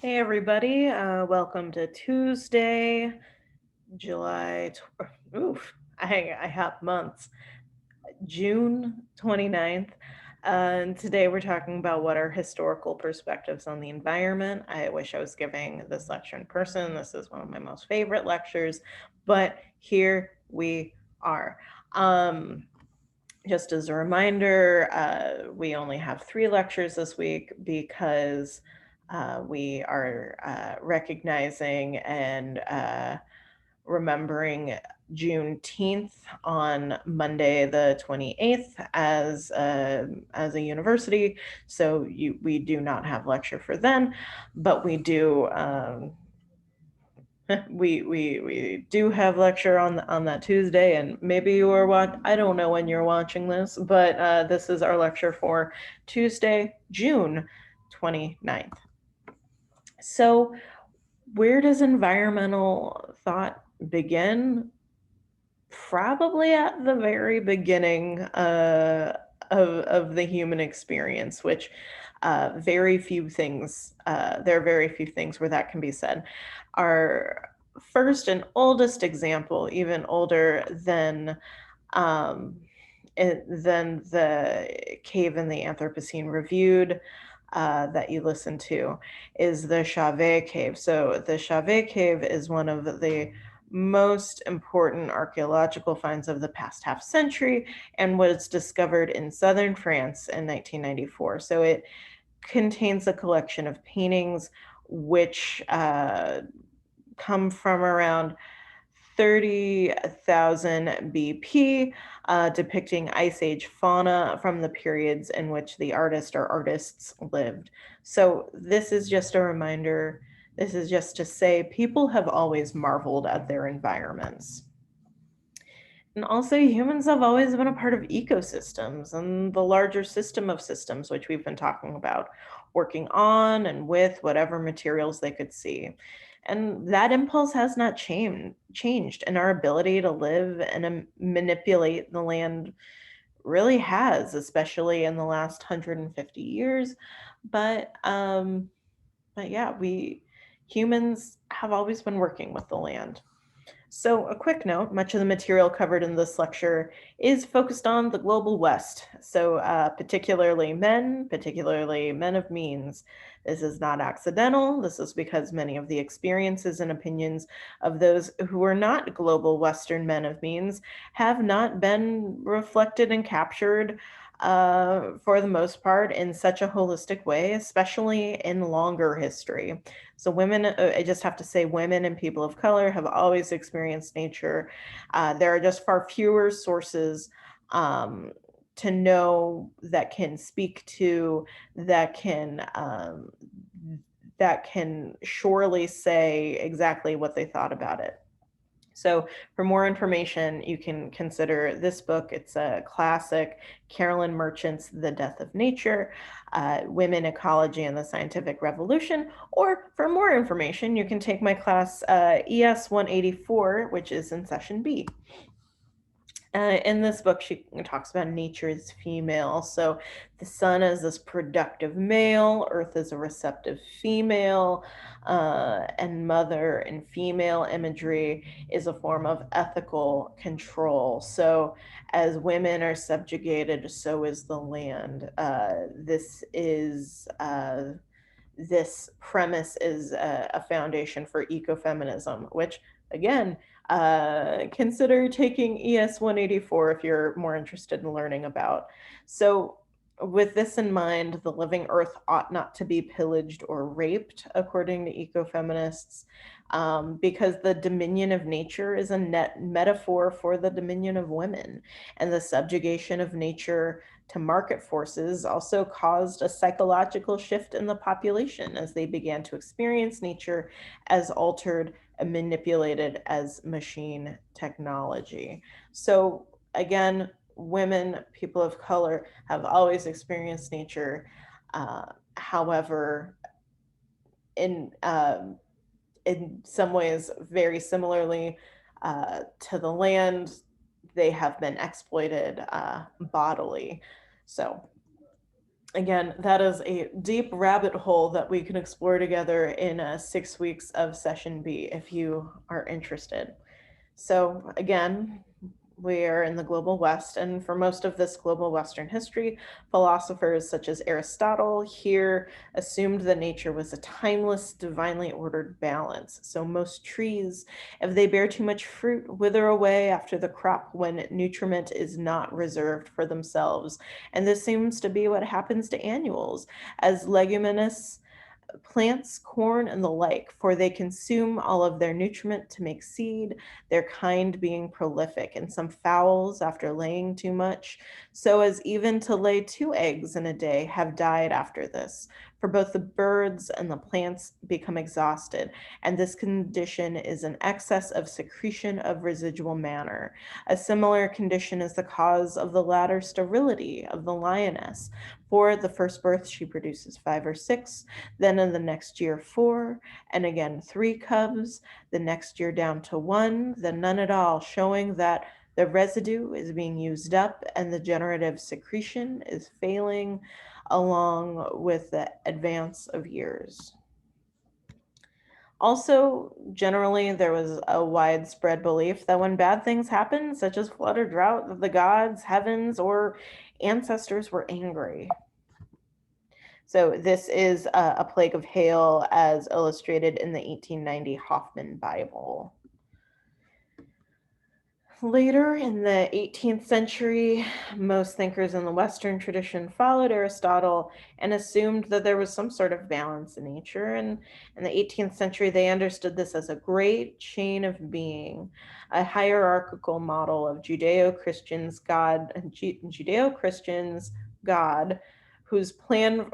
Hey everybody, welcome to Tuesday, oof, I have months, June 29th. And today we're talking about what are historical perspectives on the environment. I wish I was giving this lecture in person. This is one of my most favorite lectures, but here we are. Um, just as a reminder, we only have 3 lectures this week because we are recognizing and remembering Juneteenth on Monday the 28th as a university. So we do not have lecture for then, but we do we do have lecture on that Tuesday, and maybe you are I don't know when you're watching this, but this is our lecture for Tuesday, June 29th. So where does environmental thought begin? Probably at the very beginning of the human experience, which very few things, there are very few things where that can be said. Our first and oldest example, even older um, than the cave in the Anthropocene Reviewed that you listen to, is the Chauvet Cave. So the Chauvet Cave is one of the most important archaeological finds of the past half century and was discovered in southern France in 1994. So it contains a collection of paintings which come from around 30,000 BP, depicting Ice Age fauna from the periods in which the artist or artists lived. So this is just a reminder. This is just to say people have always marveled at their environments. And also, humans have always been a part of ecosystems and the larger system of systems, which we've been talking about, working on and with whatever materials they could see. And that impulse has not changed, and our ability to live and manipulate the land really has, especially in the last 150 years. But but yeah, we humans have always been working with the land. So, a quick note, much of the material covered in this lecture is focused on the global West. So, particularly men of means. This is not accidental. This is because many of the experiences and opinions of those who are not global Western men of means have not been reflected and captured for the most part in such a holistic way, especially in longer history. So women, I just have to say, women and people of color have always experienced nature. There are just far fewer sources um, to know that can speak to, that can um, that can surely say exactly what they thought about it. So, for more information, you can consider this book. It's a classic, Carolyn Merchant's The Death of Nature, Women, Ecology, and the Scientific Revolution. Or for more information, you can take my class ES 184, which is in session B. In this book, she talks about nature as female. So the sun is this productive male, earth is a receptive female, and mother and female imagery is a form of ethical control. So as women are subjugated, so is the land. This premise is a foundation for ecofeminism, which again, consider taking ES 184 if you're more interested in learning about. So, with this in mind, the living earth ought not to be pillaged or raped, according to ecofeminists, because the dominion of nature is a net metaphor for the dominion of women, and the subjugation of nature to market forces also caused a psychological shift in the population as they began to experience nature as altered and manipulated as machine technology. So, again, women, people of color have always experienced nature. However, in some ways, very similarly to the land, they have been exploited bodily. So, Again, that is a deep rabbit hole that we can explore together in 6 weeks of session B if you are interested. So, again, we are in the global West, and for most of this global Western history, philosophers such as Aristotle here assumed that nature was a timeless, divinely ordered balance. So, most trees, if they bear too much fruit, wither away after the crop when nutriment is not reserved for themselves. And this seems to be what happens to annuals, as leguminous plants, corn, and the like, for they consume all of their nutriment to make seed, their kind being prolific, and some fowls, after laying too much, so as even to lay 2 eggs in a day, have died after this. For both the birds and the plants become exhausted, and this condition is an excess of secretion of residual matter. A similar condition is the cause of the latter sterility of the lioness. For the first birth, she produces 5 or 6, then in the next year 4, and again 3 cubs, the next year down to 1, then none at all, showing that the residue is being used up and the generative secretion is failing along with the advance of years. Also, generally, there was a widespread belief that when bad things happen, such as flood or drought, that the gods, heavens, or ancestors were angry. So this is a plague of hail as illustrated in the 1890 Hoffman Bible. Later in the 18th century, most thinkers in the Western tradition followed Aristotle and assumed that there was some sort of balance in nature. And in the 18th century, they understood this as a great chain of being, a hierarchical model of Judeo-Christians God, Judeo-Christians God, whose plan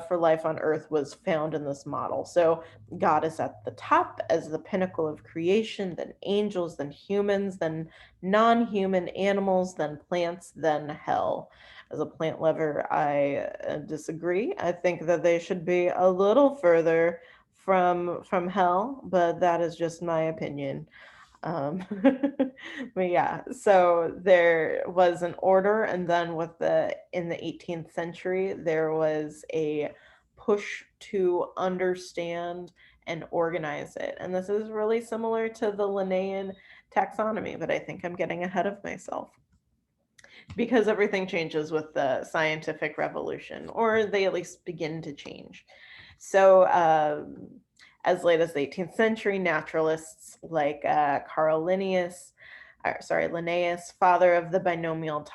for life on Earth was found in this model. So God is at the top as the pinnacle of creation, then angels, then humans, then non-human animals, then plants, then hell. As a plant lover, I disagree. I think that they should be a little further from hell, but that is just my opinion. Um, but yeah, so there was an order, and then with the in the 18th century, there was a push to understand and organize it. And this is really similar to the Linnaean taxonomy, but I think I'm getting ahead of myself because everything changes with the scientific revolution, or they at least begin to change. So, as late as the 18th century, naturalists like Linnaeus, father of the binomial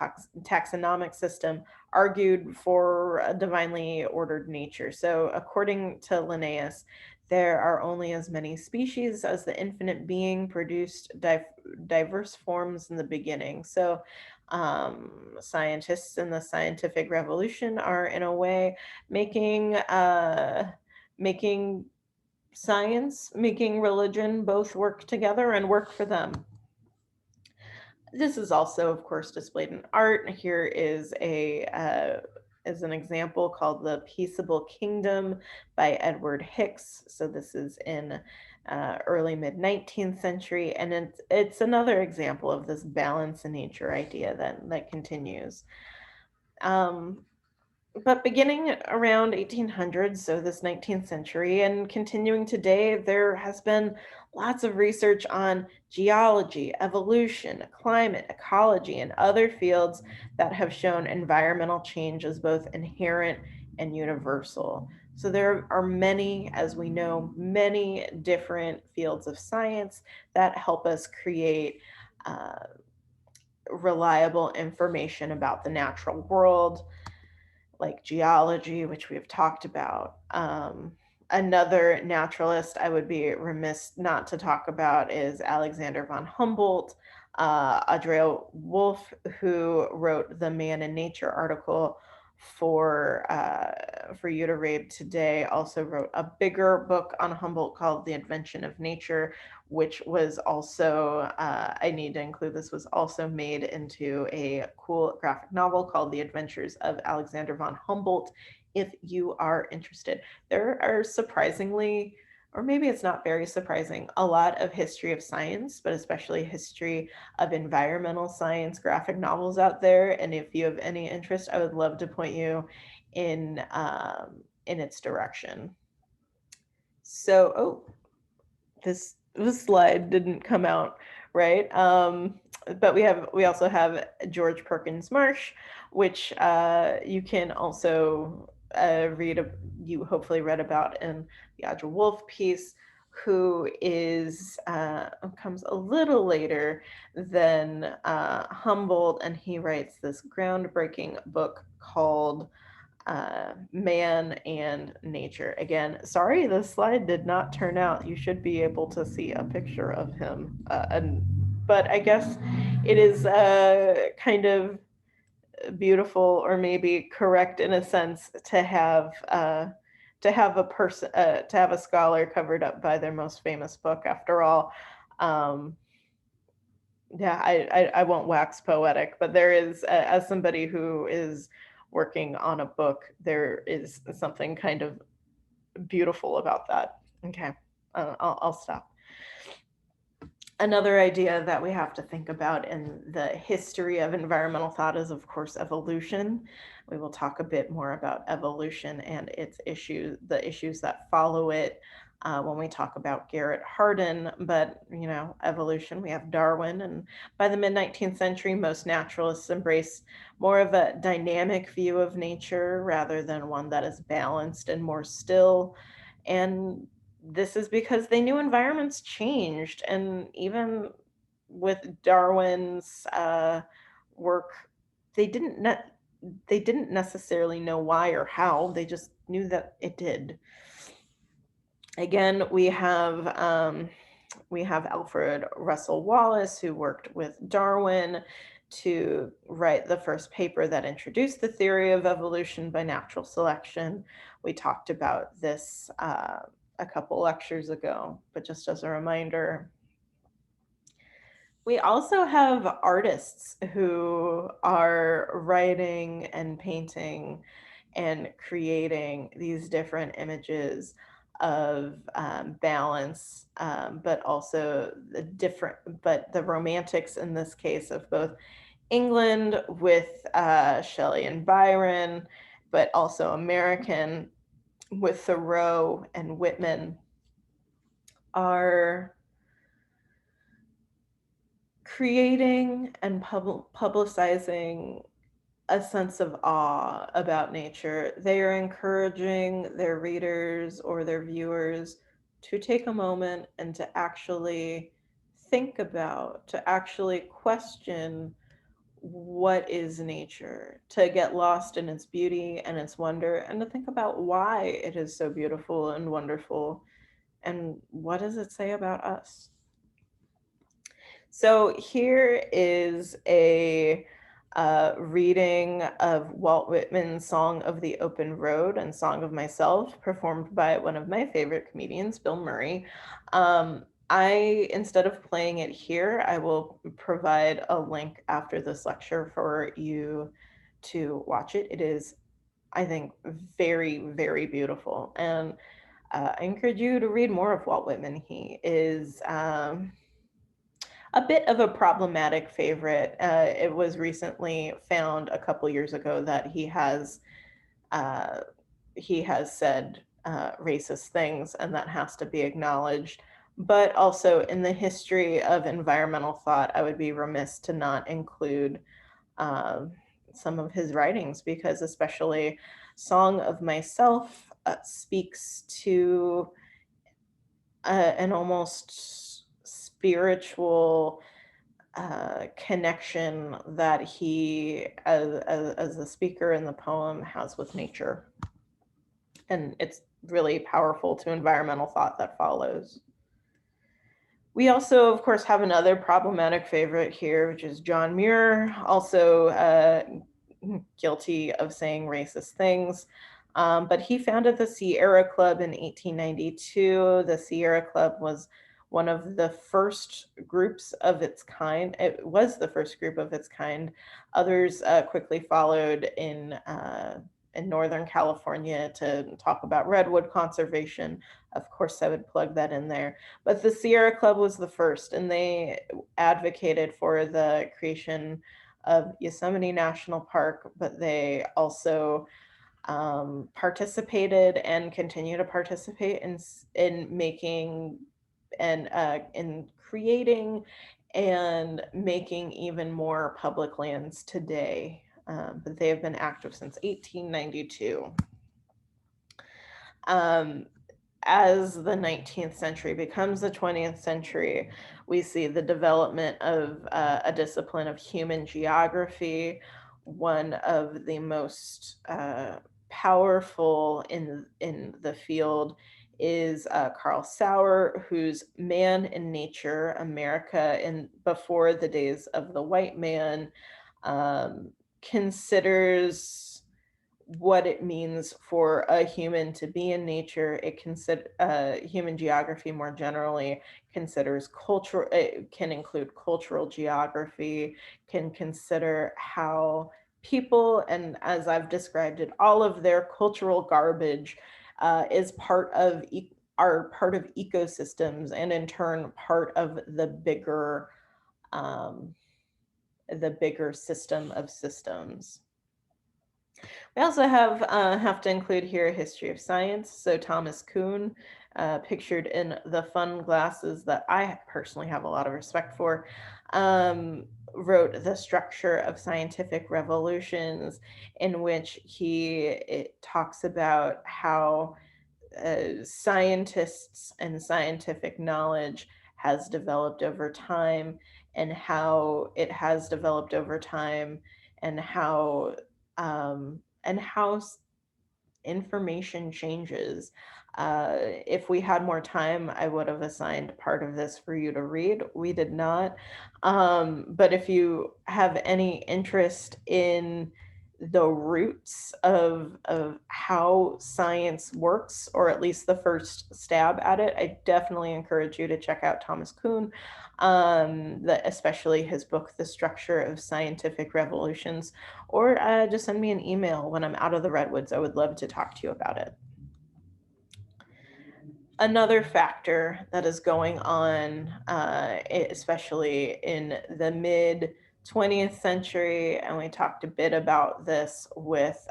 taxonomic system, argued for a divinely ordered nature. So, according to Linnaeus, there are only as many species as the infinite being produced diverse forms in the beginning. So, scientists in the scientific revolution are, in a way, making science, making religion both work together and work for them. This is also, of course, displayed in art. Here is an example called The Peaceable Kingdom by Edward Hicks. So this is in early mid 19th century, and it's another example of this balance in nature idea that continues. But beginning around 1800s, so this 19th century, and continuing today, there has been lots of research on geology, evolution, climate, ecology, and other fields that have shown environmental change as both inherent and universal. So there are many, as we know, many different fields of science that help us create reliable information about the natural world, like geology, which we have talked about. Another naturalist I would be remiss not to talk about is Alexander von Humboldt. Andrea Wolf, who wrote the Man in Nature article for you to read today, also wrote a bigger book on Humboldt called The Invention of Nature, which was also, I need to include this, was also made into a cool graphic novel called The Adventures of Alexander von Humboldt, if you are interested. There are surprisingly, or maybe it's not very surprising, a lot of history of science, but especially history of environmental science graphic novels out there. And if you have any interest, I would love to point you in its direction. So, oh, this slide didn't come out right. But we also have George Perkins Marsh, which you can also you hopefully read about in the Agile Wolf piece, who is comes a little later than Humboldt, and he writes this groundbreaking book called Man and Nature. Again, sorry, the slide did not turn out. You should be able to see a picture of him. But I guess it is kind of beautiful, or maybe correct in a sense, to have a person to have a scholar covered up by their most famous book. After all, um, yeah, I won't wax poetic, but there is, as somebody who is working on a book, there is something kind of beautiful about that. Okay, I'll stop. Another idea that we have to think about in the history of environmental thought is, of course, evolution. We will talk a bit more about evolution and its issues, the issues that follow it, when we talk about Garrett Hardin. But, evolution, we have Darwin. And by the mid 19th century, most naturalists embrace more of a dynamic view of nature rather than one that is balanced and more still. And this is because they knew environments changed, and even with Darwin's work, they didn't ne- they didn't necessarily know why or how. They just knew that it did. Again, we have Alfred Russel Wallace, who worked with Darwin to write the first paper that introduced the theory of evolution by natural selection. We talked about this a couple lectures ago, but just as a reminder, we also have artists who are writing and painting and creating these different images of balance, but also but the romantics in this case of both England with Shelley and Byron, but also American with Thoreau and Whitman, are creating and publicizing a sense of awe about nature. They are encouraging their readers or their viewers to take a moment and to actually think about, to actually question what is nature, to get lost in its beauty and its wonder, and to think about why it is so beautiful and wonderful, and what does it say about us. So here is a reading of Walt Whitman's Song of the Open Road and Song of Myself, performed by one of my favorite comedians, Bill Murray. Instead of playing it here, I will provide a link after this lecture for you to watch it. It is, I think, very, very beautiful. And I encourage you to read more of Walt Whitman. He is a bit of a problematic favorite. It was recently found a couple years ago that uh, he has said racist things, and that has to be acknowledged. But also in the history of environmental thought, I would be remiss to not include uh, some of his writings, because especially Song of Myself speaks to an almost spiritual connection that he, as a speaker in the poem, has with nature. And it's really powerful to environmental thought that follows. We also, of course, have another problematic favorite here, which is John Muir, also guilty of saying racist things. But he founded the Sierra Club in 1892. The Sierra Club was one of the first groups of its kind. It was the first group of its kind. Others quickly followed in Northern California to talk about redwood conservation. Of course, I would plug that in there. But the Sierra Club was the first, and they advocated for the creation of Yosemite National Park, but they also participated and continue to participate in making and in creating and making even more public lands today. But they have been active since 1892. Um, as the 19th century becomes the 20th century, we see the development of a discipline of human geography, one of the most powerful in the field is Carl Sauer, whose Man in Nature, America in before the days of the white man, um, considers what it means for a human to be in nature. It consider human geography more generally considers cultural. It can include cultural geography. Can consider how people, and as I've described it, all of their cultural garbage is are part of ecosystems, and in turn part of um, the bigger system of systems. We also have to include here a history of science. So Thomas Kuhn, pictured in the fun glasses that I personally have a lot of respect for, wrote The Structure of Scientific Revolutions, in which it talks about how scientists and scientific knowledge has developed over time, and how it has developed over time, and how information changes. If we had more time, I would have assigned part of this for you to read. We did not. But if you have any interest in the roots of how science works, or at least the first stab at it, I definitely encourage you to check out Thomas Kuhn, especially his book, The Structure of Scientific Revolutions, or just send me an email when I'm out of the redwoods. I would love to talk to you about it. Another factor that is going on, especially in the mid 20th century, and we talked a bit about this with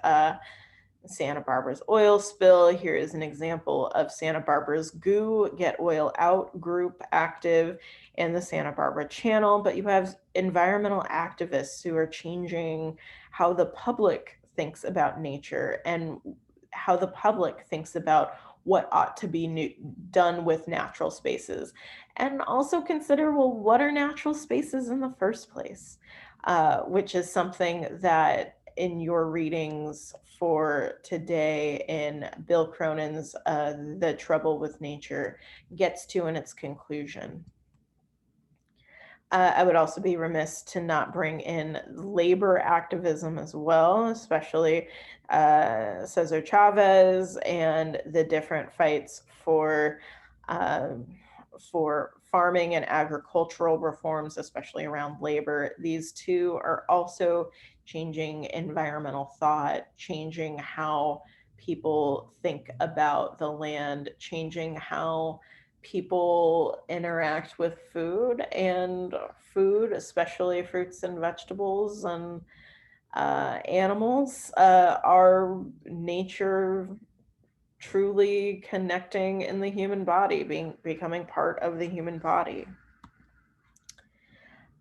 Santa Barbara's oil spill. Here is an example of Santa Barbara's GOO, Get Oil Out group, active in the Santa Barbara Channel. But you have environmental activists who are changing how the public thinks about nature, and how the public thinks about what ought to be done with natural spaces. And also consider, well, what are natural spaces in the first place? Which is something that in your readings for today in Bill Cronin's The Trouble with Nature gets to in its conclusion. I would also be remiss to not bring in labor activism as well, especially Cesar Chavez and the different fights um, for farming and agricultural reforms, especially around labor. These two are also changing environmental thought, changing how people think about the land, changing how people interact with food, and food, especially fruits and vegetables and animals, are nature truly connecting in the human body, becoming part of the human body.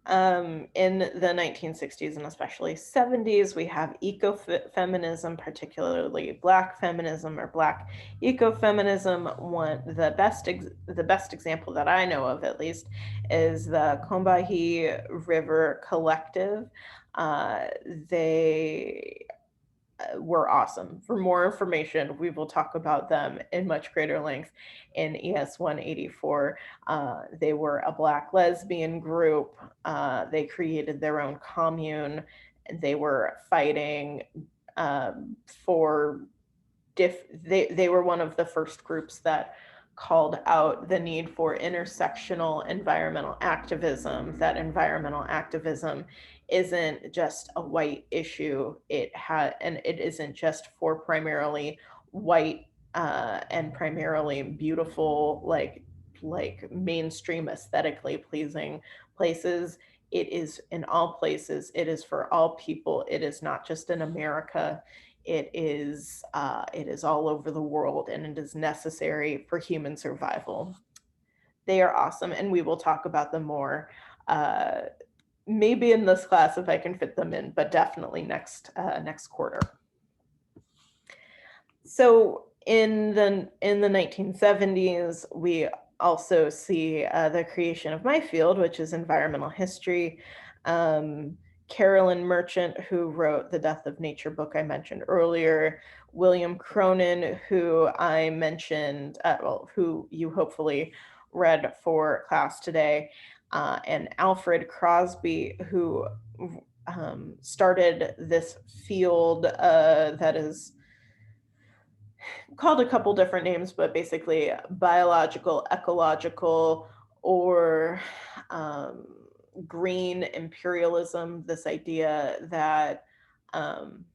In the 1960s and especially 70s, we have ecofeminism, particularly Black feminism or Black ecofeminism. The best example that I know of, at least, is the Combahee River Collective. They were awesome. For more information, we will talk about them in much greater length in ES1 84. They were a Black lesbian group. They created their own commune. They were fighting for they were one of the first groups that called out the need for intersectional environmental activism, that environmental activism isn't just a white issue. And it isn't just for primarily white and primarily beautiful, like mainstream aesthetically pleasing places. It is in all places. It is for all people. It is not just in America. it is all over the world, and it is necessary for human survival. They are awesome, and we will talk about them more. Uh, Maybe in this class if I can fit them in, but definitely next quarter. So in the 1970s, we also see the creation of my field, which is environmental history. Carolyn Merchant, who wrote the Death of Nature book I mentioned earlier, William Cronin, who I mentioned, who you hopefully read for class today, and Alfred Crosby, who started this field that is called a couple different names, but basically biological, ecological, or um, green imperialism. This idea that um,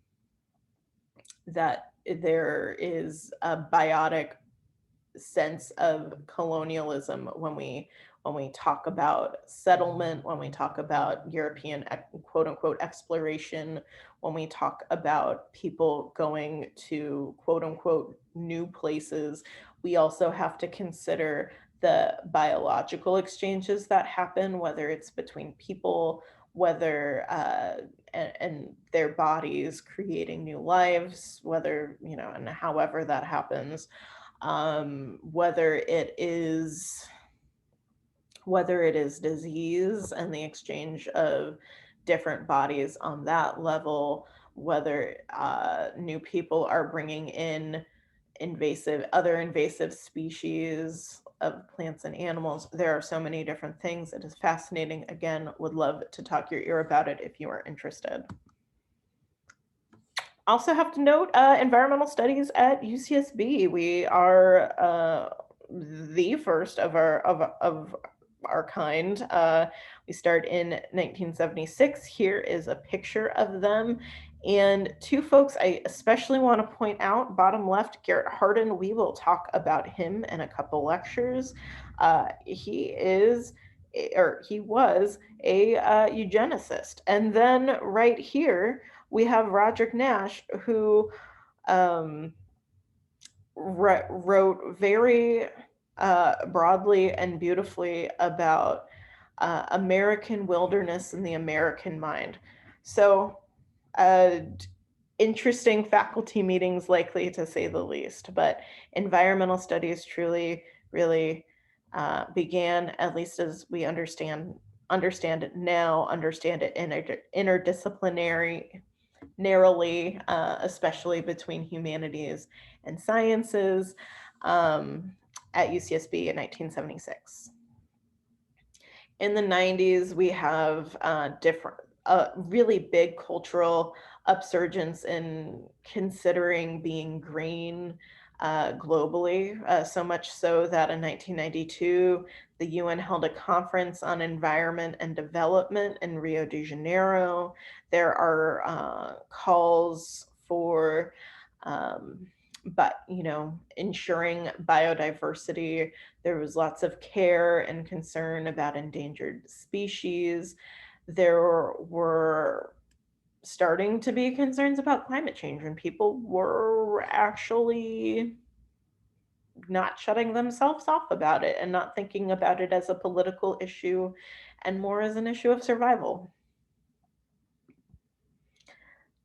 that there is a biotic sense of colonialism when we talk about settlement, when we talk about European quote unquote exploration, when we talk about people going to quote unquote new places, we also have to consider the biological exchanges that happen, whether it's between people, whether and their bodies creating new lives, whether, you know, and however that happens, whether it is disease and the exchange of different bodies on that level, whether new people are bringing in other invasive species of plants and animals. There are so many different things. It is fascinating. Again, would love to talk your ear about it if you are interested. Also have to note environmental studies at UCSB. We are the first of our kind. We start in 1976. Here is a picture of them. And two folks I especially want to point out, bottom left, Garrett Hardin. We will talk about him in a couple lectures. He was a eugenicist. And then right here, we have Roderick Nash, who um, wrote very broadly and beautifully about American wilderness and the American mind. So, uh, interesting faculty meetings, likely to say the least. But environmental studies truly, really began, at least as we understand it now, understand it interdisciplinary narrowly, especially between humanities and sciences, um, at UCSB in 1976. In the 90s, we have different, really big cultural upsurgence in considering being green globally, so much so that in 1992, the UN held a conference on environment and development in Rio de Janeiro. There are calls for but ensuring biodiversity. There was lots of care and concern about endangered species. There were starting to be concerns about climate change, and people were actually not shutting themselves off about it and not thinking about it as a political issue and more as an issue of survival.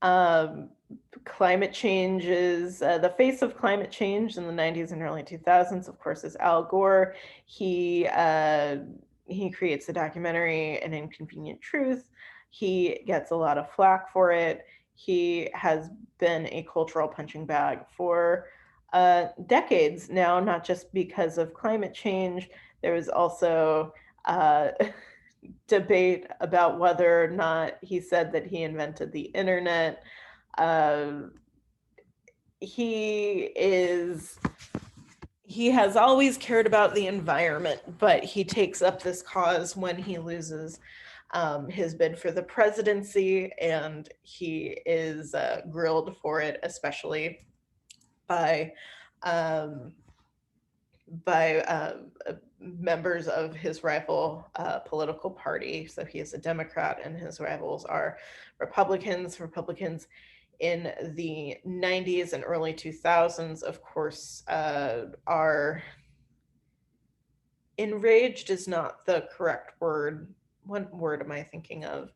Um, Climate change is the face of climate change in the 90s and early 2000s, of course, is Al Gore. He creates the documentary An Inconvenient Truth. He gets a lot of flack for it. He has been a cultural punching bag for decades now, not just because of climate change. There was also debate about whether or not he said that he invented the internet. Uh, he has always cared about the environment, but he takes up this cause when he loses his bid for the presidency, and he is grilled for it, especially by um, members of his rival political party. So he is a Democrat, and his rivals are Republicans. Republicans in the 90s and early 2000s, of course, are enraged is not the correct word. What word am I thinking of?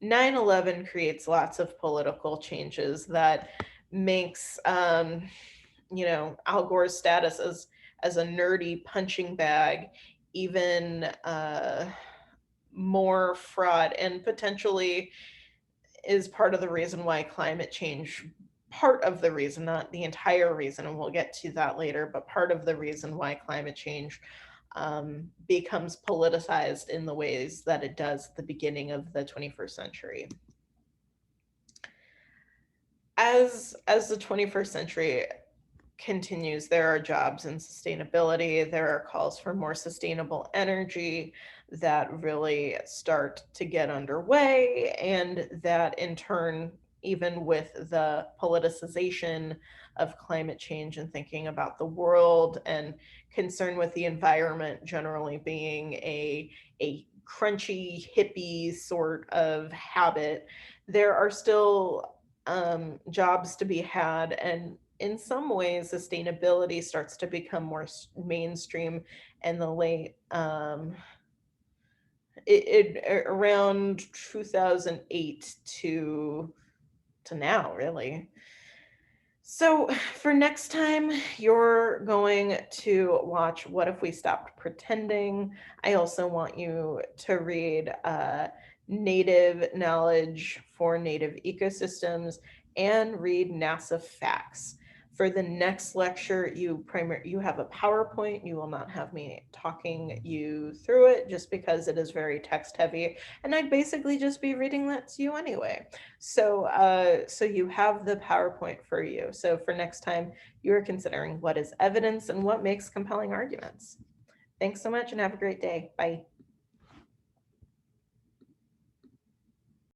9/11 creates lots of political changes that makes Al Gore's status as a nerdy punching bag even more fraught, and potentially is part of the reason why climate change, part of the reason, not the entire reason, and we'll get to that later, but part of the reason why climate change becomes politicized in the ways that it does at the beginning of the 21st century. As the 21st century continues, there are jobs in sustainability, there are calls for more sustainable energy that really start to get underway, and that in turn, even with the politicization of climate change and thinking about the world and concern with the environment generally being a crunchy hippie sort of habit, there are still jobs to be had, and in some ways sustainability starts to become more mainstream in the late around 2008 to now, really. So for next time, you're going to watch What If We Stopped Pretending. I also want you to read Native Knowledge for Native Ecosystems and read NASA Facts. For the next lecture, you have a PowerPoint. You will not have me talking you through it just because it is very text heavy, and I'd basically just be reading that to you anyway. So you have the PowerPoint for you. So for next time, you are considering what is evidence and what makes compelling arguments. Thanks so much and have a great day. Bye.